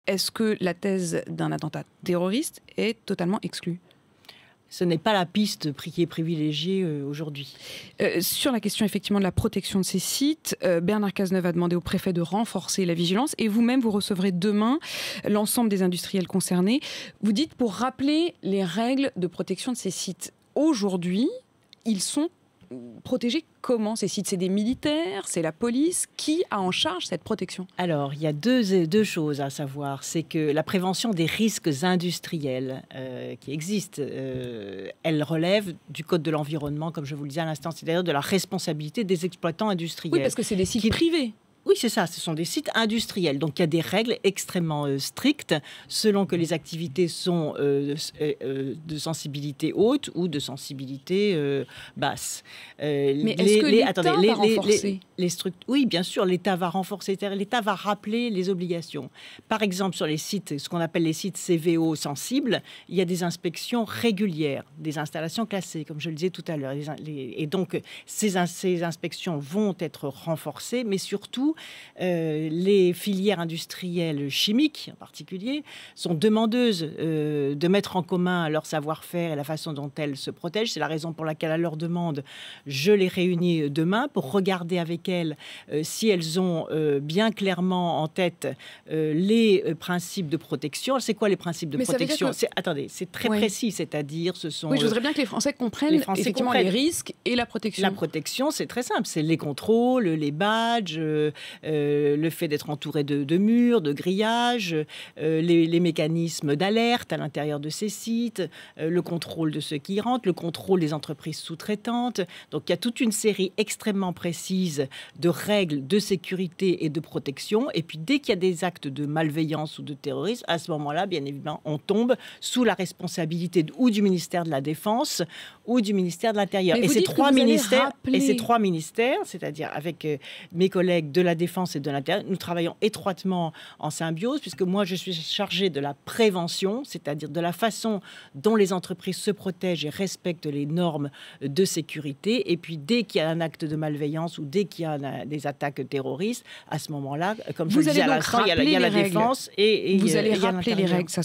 est-ce que la thèse d'un attentat terroriste est totalement exclue ? Ce n'est pas la piste qui est privilégiée aujourd'hui. Sur la question effectivement de la protection de ces sites, Bernard Cazeneuve a demandé au préfet de renforcer la vigilance et vous-même vous recevrez demain l'ensemble des industriels concernés. Vous dites pour rappeler les règles de protection de ces sites. Aujourd'hui, ils sont protégés comment ces sites? C'est des militaires, c'est la police? Qui a en charge cette protection? Alors, il y a deux choses à savoir. C'est que la prévention des risques industriels qui existent, elle relève du Code de l'environnement, comme je vous le disais à l'instant, c'est-à-dire de la responsabilité des exploitants industriels. Oui, parce que c'est des sites privés. Oui, c'est ça, ce sont des sites industriels. Donc, il y a des règles extrêmement strictes selon que les activités sont de sensibilité haute ou de sensibilité basse. Mais est-ce que l'État va renforcer oui, bien sûr, l'État va renforcer, l'État va rappeler les obligations. Par exemple, sur les sites, ce qu'on appelle les sites CVO sensibles, il y a des inspections régulières, des installations classées, comme je le disais tout à l'heure. Et donc, ces inspections vont être renforcées, mais surtout, les filières industrielles chimiques, en particulier, sont demandeuses de mettre en commun leur savoir-faire et la façon dont elles se protègent. C'est la raison pour laquelle, à leur demande, je les réunis demain pour regarder avec elles si elles ont bien clairement en tête les principes de protection. C'est quoi les principes de protection? Attendez, c'est très précis, c'est-à-dire ce sont... Oui, je voudrais bien que les Français comprennent effectivement les risques et la protection. La protection, c'est très simple. C'est les contrôles, les badges, le fait d'être entouré de murs, de grillages, les mécanismes d'alerte à l'intérieur de ces sites, le contrôle de ceux qui y rentrent, le contrôle des entreprises sous-traitantes. Donc, il y a toute une série extrêmement précise de règles de sécurité et de protection. Et puis, dès qu'il y a des actes de malveillance ou de terrorisme, à ce moment-là, bien évidemment, on tombe sous la responsabilité ou du ministère de la Défense ou du ministère de l'Intérieur. Et ces trois ministères, c'est-à-dire avec mes collègues de la Défense et de l'Intérieur, nous travaillons étroitement en symbiose, puisque moi, je suis chargée de la prévention, c'est-à-dire de la façon dont les entreprises se protègent et respectent les normes de sécurité. Et puis, dès qu'il y a un acte de malveillance ou dès qu'il y a des attaques terroristes, à ce moment-là, comme je le disais à l'instant, il y a la Défense et vous allez rappeler les règles, ça